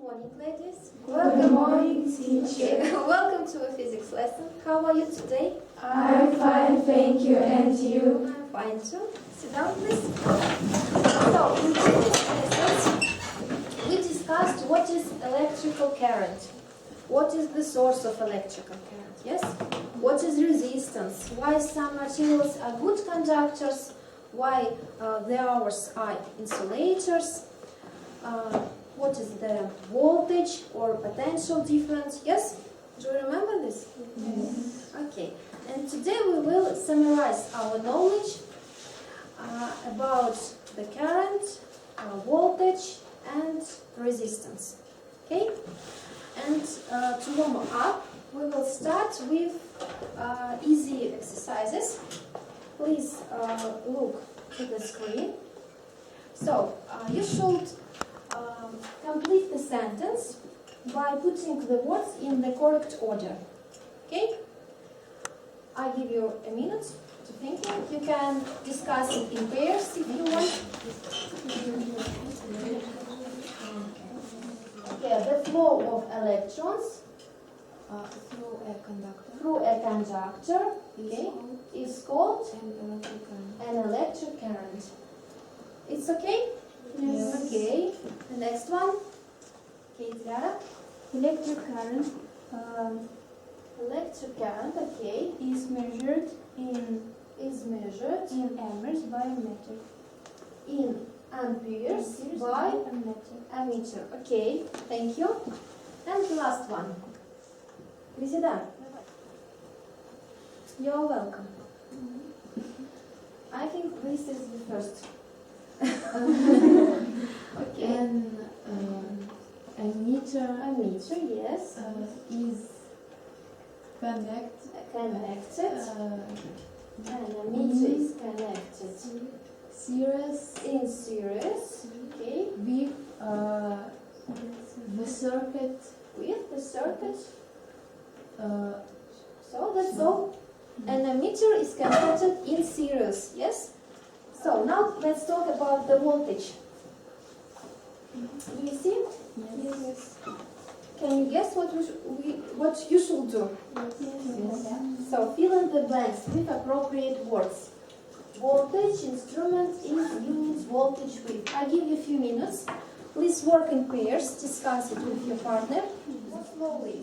morning, ladies. Good morning, teacher. Welcome to a physics lesson. How are you today? I'm fine, thank you. And you? I'm fine too. Sit down, please. So, in previous lessons, we discussed what is electrical current. What is the source of electrical current? Yes? What is resistance? Why some materials are good conductors? Why the others are insulators? What is the voltage or potential difference? Yes? Do you remember this? Yes. Okay. And today we will summarize our knowledge about the current, voltage and resistance. Okay? And to warm up, we will start with easy exercises. Please look to the screen. So, you should complete the sentence by putting the words in the correct order. Okay? I give you a minute to think. You can discuss it in pairs if you want. Okay, the flow of electrons through a conductor okay, is called an electric current. It's okay? Yes. Okay. The next one. Okay, Tiara. Electric current Electric current, okay, is measured in amperes amperes by a meter. in amperes by a meter. a meter. Okay, thank you. And the last one. Prisida. You're welcome. I think this is the first. Okay. A meter A meter, yes. is connected Connected. And a meter is connected series in series. Okay. with the circuit. With the circuit. Uh, So that's all. And a meter is connected in series. Yes. So now let's talk about the voltage. Do you see? yes. Can you guess what what you should do? So fill in the blanks with appropriate words. Voltage instrument is units voltage with. I give you a few minutes. Please work in pairs. Discuss it with your partner. Slowly.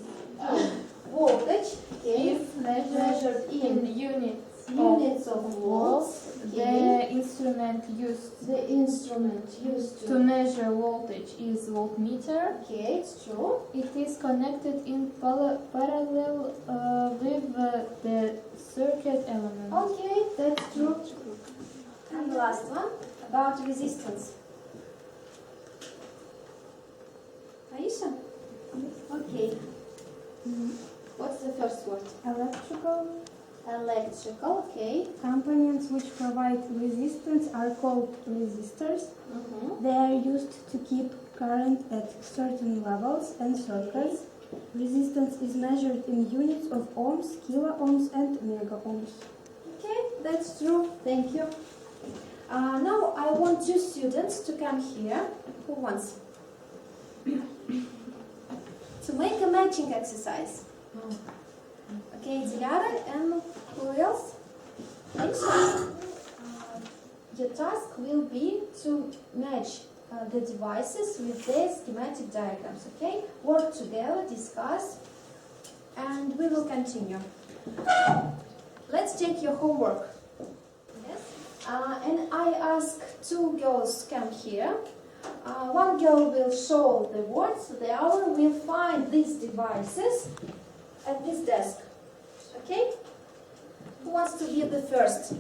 Voltage Is is measured in units of volts. The instrument used The instrument used to measure voltage is voltmeter. Okay, it's true. It is connected in parallel with the circuit element. Okay, that's true. And the last one about resistance. Aisha? Okay. What's the first word? Electrical Electrical, okay. components which provide resistance are called resistors. They are used to keep current at certain levels and circuits. Resistance is measured in units of ohms, kilo ohms, and mega ohms. Okay, that's true. Thank you. Now I want two students to come here. Who wants? To make a matching exercise. Okay, Dilara and who else? Aisha. Your task will be to match the devices with their schematic diagrams, okay? Work together, discuss, and we will continue. Let's check your homework. Yes? And I ask two girls come here. One girl will show the words, the other will find these devices at this desk. Okay? Who wants to be the first?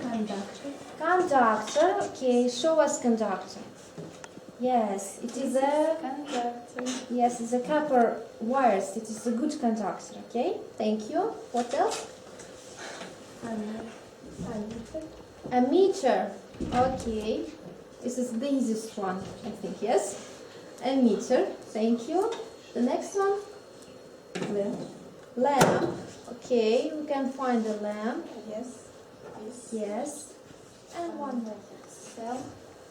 Conductor. Conductor. Okay, show us conductor. Yes, it is a Conductor. yes, it's a copper wires. It is a good conductor. Okay, thank you. What else? A meter. Okay, this is the easiest one, I think. Yes, a meter. Thank you. The next one. Lamp. Okay, we can find the lamp. Yes. Yes. And one more. Cell.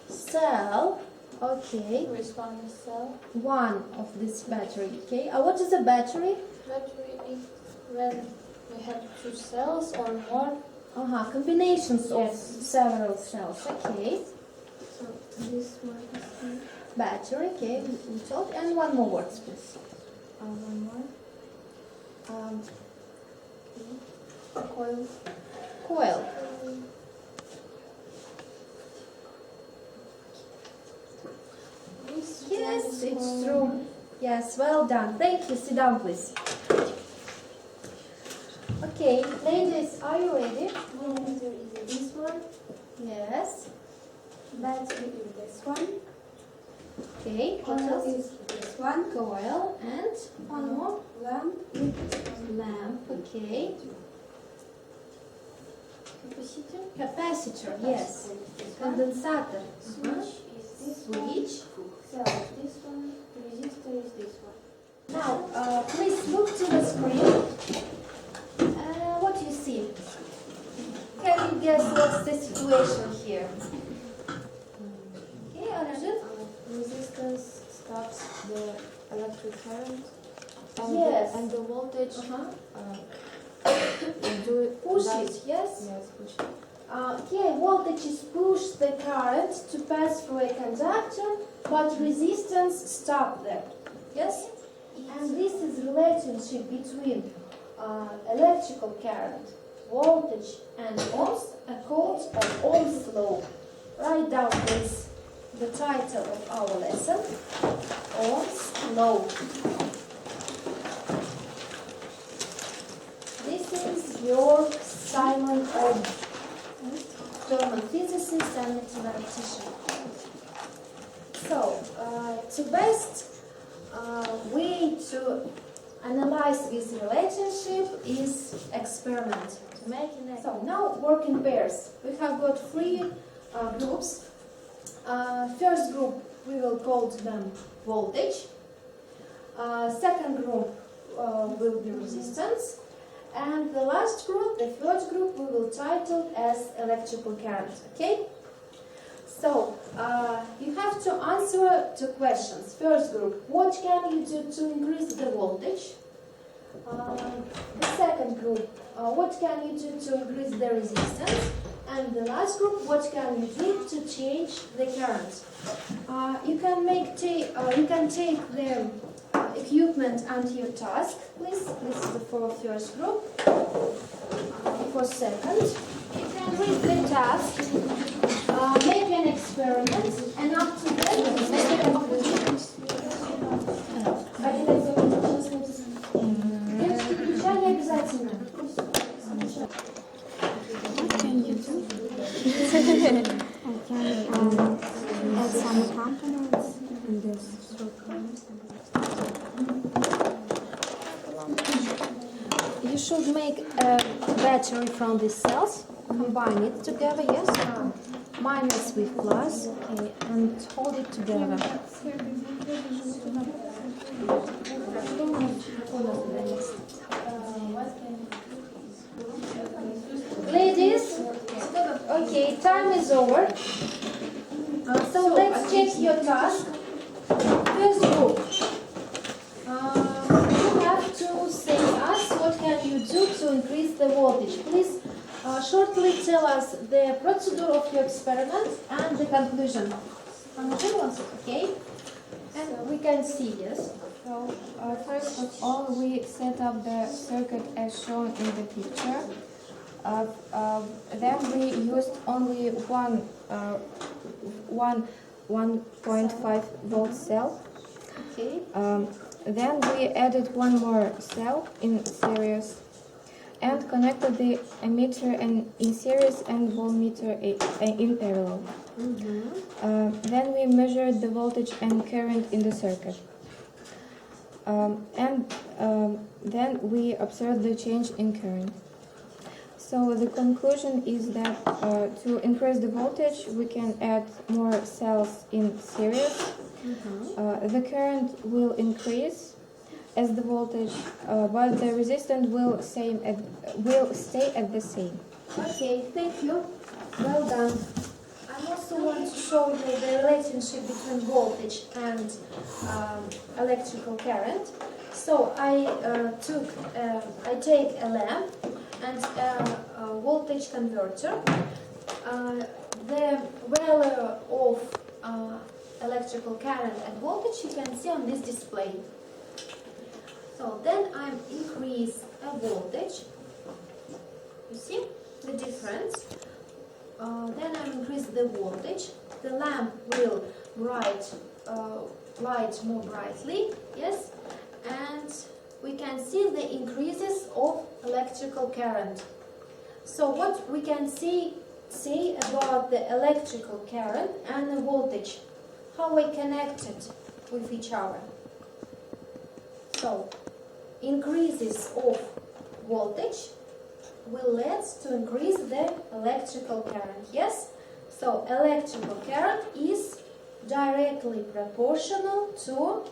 Cell. Okay, Responder cell. one of this battery. Okay, what is a battery? Battery is when we have two cells or more. Combinations of Yes. several cells. Okay, So this one is here. battery. Okay, we told. And one more word, please. One more. Um, Coil. coil. This Yes, one is it's coil. true. Yes, well done. Thank you. Sit down, please. Okay, ladies, are you ready? This one, Yes. battery is this one, Okay, what coil else? is this one, Coil and one more. lamp is this one. Lamp, okay. Capacitor. Capacitor, yes. This one, Condensator. switch is this Switch. one, cell is this one, resistor is this one. Now, please look to the screen. What do you see? Can you guess what's the situation here? Okay, Arjun? Resistance stops the electric current. And Yes. and the voltage Uh-huh. do it. Push does- it, yes? Yes, push it. Here, voltage is push the current to pass through a conductor, but resistance stop there. Yes? And this is relationship between electrical current, voltage, and ohms, called Ohm's law. Write down please the title of our lesson, Ohm's law. This is Georg Simon Ohm, German physicist and mathematician. So, the best way to analyze this relationship is experiment. To make so now work in pairs. We have got three groups. First group we will call them voltage. Second group will be resistance. And the last group, the third group, we will title as electrical current. Okay? So, you have to answer two questions. First group, what can you do to increase the voltage? The second group, what can you do to increase the resistance? And the last group, what can you do to change the current? You can take the equipment and your task, please. This is for first group. For second, you can read the task, make an experiment, and after that, make a conclusion. Девочки, включали обязательно. What can you do? I can add some components in this circle. You should make a battery from these cells, combine it together, yes? Minus with plus, okay, and hold it together. Ladies, okay, time is over. So let's check your task. First group. You have to say us what can you do to increase the voltage. Please shortly tell us the procedure of your experiment and the conclusion. Okay? And we can see, yes? So first of all, we set up the circuit as shown in the picture. Then we used only one 1.5 volt cell. Okay. Then we added one more cell in series and connected the emitter in series and voltmeter in parallel. Then we measured the voltage and current in the circuit. Then we observed the change in current. So the conclusion is that to increase the voltage, we can add more cells in series. The current will increase as the voltage, but the resistance will stay at the same. Okay, thank you. Well done. I'm also want to show you the relationship between voltage and electrical current. So I take a lamp and a voltage converter. The value of electrical current and voltage you can see on this display. So then I increase a voltage. You see the difference? Then I increase the voltage. The lamp will light more brightly, yes, and we can see the increases of electrical current. So what we can say about the electrical current and the voltage, how they connected with each other. So increases of voltage will lead to increase the electrical current, yes? So electrical current is directly proportional to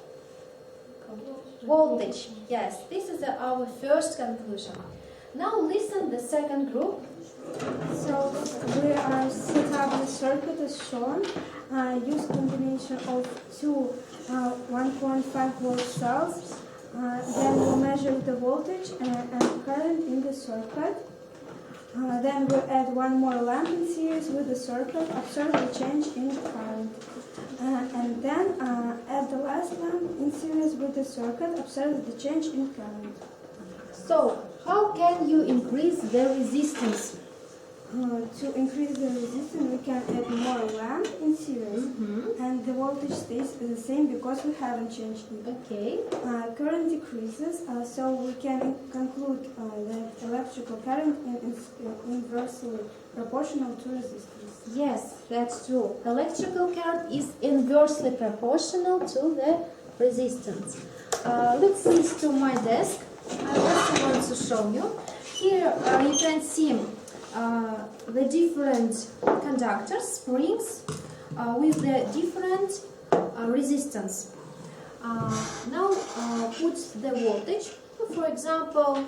voltage. Yes, this is our first conclusion. Now listen the second group. So we are set up the circuit as shown. Use combination of two 1.5 volt cells. Then we measure the voltage and current in the circuit. Then we add one more lamp in series with the circuit, observe the change in current. And then add the last lamp in series with the circuit, observe the change in current. So how can you increase the resistance? To increase the resistance, we can add more lamp in series, and the voltage stays the same because we haven't changed it. Okay. Current decreases, so we can conclude that electrical current is inversely proportional to resistance. Yes, that's true. Electrical current is inversely proportional to the resistance. Let's switch to my desk. I also want to show you. Here you can see the different conductors, springs, with the different resistance. Now put the voltage, for example,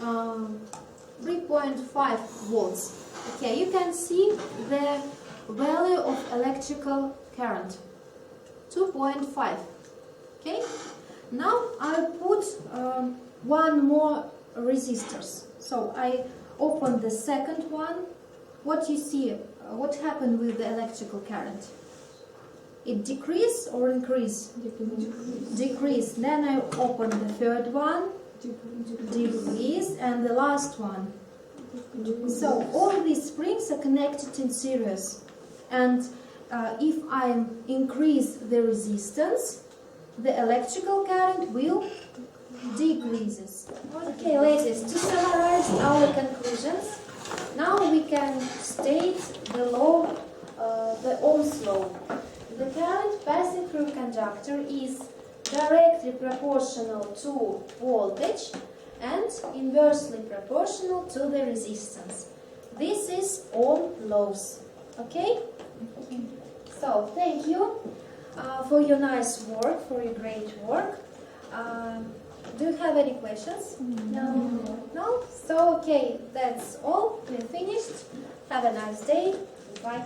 3.5 volts. Okay, you can see the value of electrical current, 2.5. Okay, now I put one more resistors. So I open the second one. What you see? What happened with the electrical current? It decrease or increase? Decrease. Then I open the third one. Decrease, and the last one. So all these springs are connected in series, and if I increase the resistance, the electrical current will decreases. Okay, ladies, to summarize our conclusions, now we can state the law, the Ohm's law. The current passing through conductor is directly proportional to voltage and inversely proportional to the resistance. This is Ohm laws. Okay? So, thank you for your nice work, for your great work. Do you have any questions? No. No? So, okay, that's all. We're finished. Have a nice day. Bye.